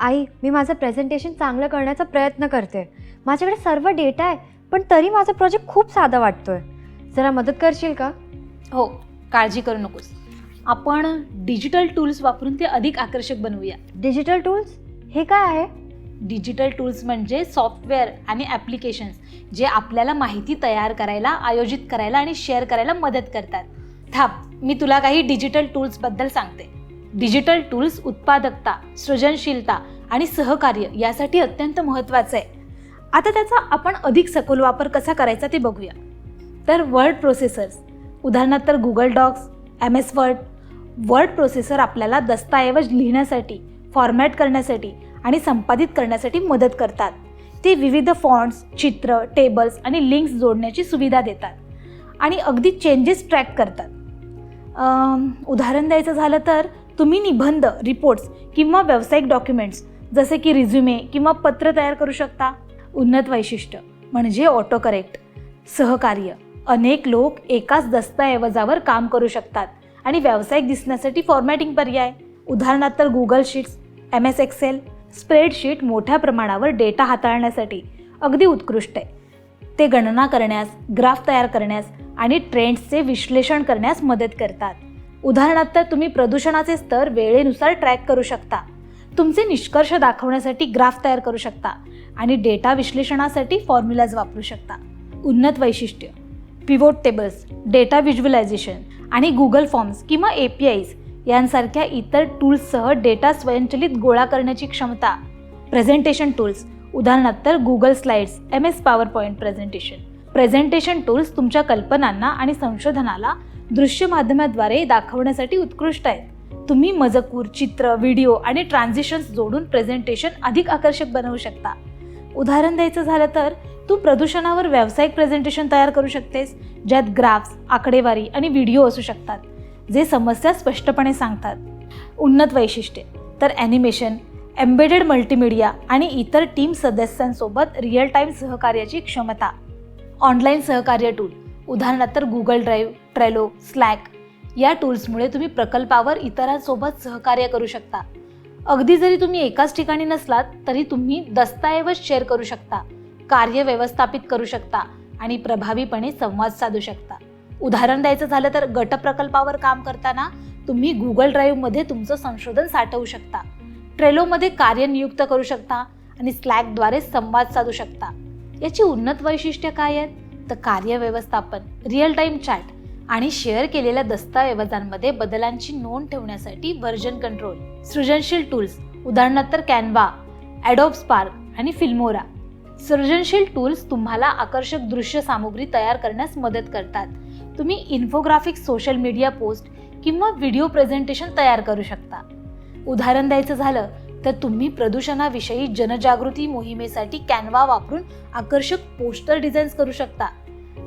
आई, मी माझं प्रेझेंटेशन चांगलं करण्याचा प्रयत्न करते. माझ्याकडे सर्व डेटा आहे, पण तरी माझा प्रोजेक्ट खूप साधा वाटतोय. जरा मदत करशील का? हो, काळजी करू नकोस. आपण डिजिटल टूल्स वापरून ते अधिक आकर्षक बनवूया. डिजिटल टूल्स हे काय आहे? डिजिटल टूल्स म्हणजे सॉफ्टवेअर आणि ॲप्लिकेशन्स जे आपल्याला माहिती तयार करायला, आयोजित करायला आणि शेअर करायला मदत करतात. थांब, मी तुला काही डिजिटल टूल्सबद्दल सांगते. डिजिटल टूल्स उत्पादकता, सृजनशीलता आणि सहकार्य यासाठी अत्यंत महत्त्वाचं आहे. आता त्याचा आपण अधिक सखोल वापर कसा करायचा ते बघूया. तर वर्ड प्रोसेसर्स, उदाहरणार्थ Google Docs, MS word. Word processor आपल्याला दस्तऐवज लिहिण्यासाठी, फॉर्मॅट करण्यासाठी आणि संपादित करण्यासाठी मदत करतात. ते विविध फॉन्ट्स, चित्र, टेबल्स आणि लिंक्स जोडण्याची सुविधा देतात आणि अगदी चेंजेस ट्रॅक करतात. उदाहरण द्यायचं झालं तर तुम्ही निबंध, रिपोर्ट्स किंवा व्यावसायिक डॉक्युमेंट्स जसे की रिझ्युमे किंवा पत्र तयार करू शकता. उन्नत वैशिष्ट्य म्हणजे ऑटो करेक्ट. सहकार्य, अनेक लोक एकाच दस्तऐवजावर काम करू शकतात आणि व्यावसायिक दिसण्यासाठी फॉर्मॅटिंग पर्याय, उदाहरणार्थ Google Sheets, MS Excel. Spreadsheet मोठ्या प्रमाणावर डेटा हाताळण्यासाठी अगदी उत्कृष्ट आहे. ते गणना करण्यास, ग्राफ तयार करण्यास आणि ट्रेंड्सचे विश्लेषण करण्यास मदत करतात. उदाहरणार्थ तुम्ही प्रदूषणाचे स्तर वेळेनुसार ट्रॅक करू शकता, तुमचे निष्कर्ष दाखवण्यासाठी ग्राफ तयार करू शकता आणि डेटा विश्लेषणासाठी फॉर्म्युलाज वापरू शकता. उन्नत वैशिष्ट्य, पिव्होट टेबल्स, डेटा व्हिज्युअलायझेशन आणि गुगल फॉर्म्स किंवा APIs यांसारख्या इतर टूल्ससह डेटा स्वयंचलित गोळा करण्याची क्षमता. प्रेझेंटेशन टूल्स, उदाहरणार्थ Google slides, MS PowerPoint presentation. Presentation tools तुमच्या कल्पनांना आणि संशोधनाला दृश्य माध्यमाद्वारे दाखवण्यासाठी उत्कृष्ट आहेत. तुम्ही मजकूर, चित्र, व्हिडिओ आणि ट्रान्झिशन्स जोडून प्रेझेंटेशन अधिक आकर्षक बनवू शकता. उदाहरण द्यायचं झालं तर तू प्रदूषणावर व्यावसायिक प्रेझेंटेशन तयार करू शकतेस, ज्यात ग्राफ्स, आकडेवारी आणि व्हिडिओ असू शकतात जे समस्या स्पष्टपणे सांगतात. उन्नत वैशिष्ट्ये तर ॲनिमेशन, एम्बेडेड मल्टीमीडिया आणि इतर टीम सदस्यांसोबत रिअल टाईम सहकार्याची क्षमता. ऑनलाईन सहकार्य टूल, उदाहरणार्थ गुगल ड्राईव्ह, ट्रेलो, स्लॅक या टूल्समुळे तुम्ही प्रकल्पावर इतरांसोबत सहकार्य करू शकता. अगदी जरी तुम्ही एकाच ठिकाणी नसलात तरी तुम्ही दस्तऐवज शेअर करू शकता, कार्य व्यवस्थापित करू शकता आणि प्रभावीपणे संवाद साधू शकता. उदाहरण द्यायचं झालं तर गट प्रकल्पावर काम करताना तुम्ही गुगल ड्राईव्हमध्ये तुमचं संशोधन साठवू शकता, ट्रेलोमध्ये कार्य नियुक्त करू शकता आणि स्लॅकद्वारे संवाद साधू शकता. याची उन्नत वैशिष्ट्ये काय आहेत? तर कार्य व्यवस्थापन, रिअल टाईम चॅट आणि शेअर केलेल्या दस्तऐवजांमध्ये बदलांची नोंद ठेवण्यासाठी व्हर्जन कंट्रोल. सृजनशील टूल्स, उदाहरणार्थ कॅनव्हा, ॲडोब स्पार्क आणि फिल्मोरा. सृजनशील टूल्स तुम्हाला आकर्षक दृश्य सामुग्री तयार करण्यास मदत करतात. तुम्ही इन्फोग्राफिक्स, सोशल मीडिया पोस्ट किंवा व्हिडिओ प्रेझेंटेशन तयार करू शकता. उदाहरण द्यायचं झालं तर तुम्ही प्रदूषणाविषयी जनजागृती मोहिमेसाठी कॅनव्हा वापरून आकर्षक पोस्टर डिझाईन्स करू शकता.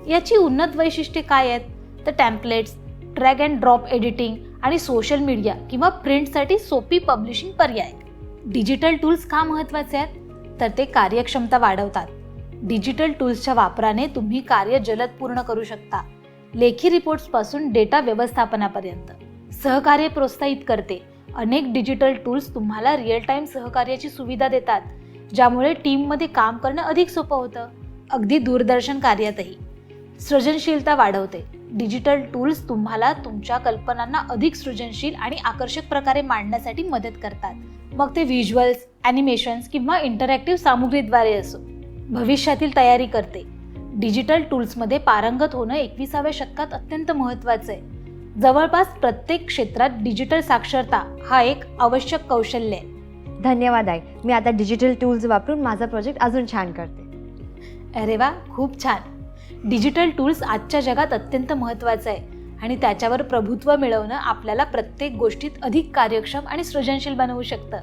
याची उन्नत वैशिष्ट्ये काय आहेत? तर templates, drag and drop editing आणि सोशल मीडिया किंवा प्रिंटसाठी सोपी पब्लिशिंग पर्याय. डिजिटल टूल्स का महत्त्वाचे आहेत? तर ते कार्यक्षमता वाढवतात. डिजिटल टूल्सच्या वापराने तुम्ही कार्य जलद पूर्ण करू शकता, लेखी रिपोर्ट्सपासून डेटा व्यवस्थापनापर्यंत. सहकार्य प्रोत्साहित करते. अनेक डिजिटल टूल्स तुम्हाला रिअल टाईम सहकार्याची सुविधा देतात, ज्यामुळे टीममध्ये काम करणं अधिक सोपं होतं, अगदी दूरदर्शन कार्यातही. सृजनशीलता वाढवते. डिजिटल टूल्स तुम्हाला तुमच्या कल्पनांना अधिक सृजनशील आणि आकर्षक प्रकारे मांडण्यासाठी मदत करतात, मग ते व्हिज्युअल्स, ॲनिमेशन्स किंवा इंटरॅक्टिव्ह सामुग्रीद्वारे असो. भविष्यातील तयारी करते. डिजिटल टूल्समध्ये पारंगत होणं 21व्या शतकात अत्यंत महत्त्वाचं आहे. जवळपास प्रत्येक क्षेत्रात डिजिटल साक्षरता हा एक आवश्यक कौशल्य आहे. धन्यवाद आई, मी आता डिजिटल टूल्स वापरून माझा प्रोजेक्ट अजून छान करते. अरे वा, खूप छान. डिजिटल टूल्स आजच्या जगात अत्यंत महत्त्वाचं आहे आणि त्याच्यावर प्रभुत्व मिळवणं आपल्याला प्रत्येक गोष्टीत अधिक कार्यक्षम आणि सृजनशील बनवू शकतं.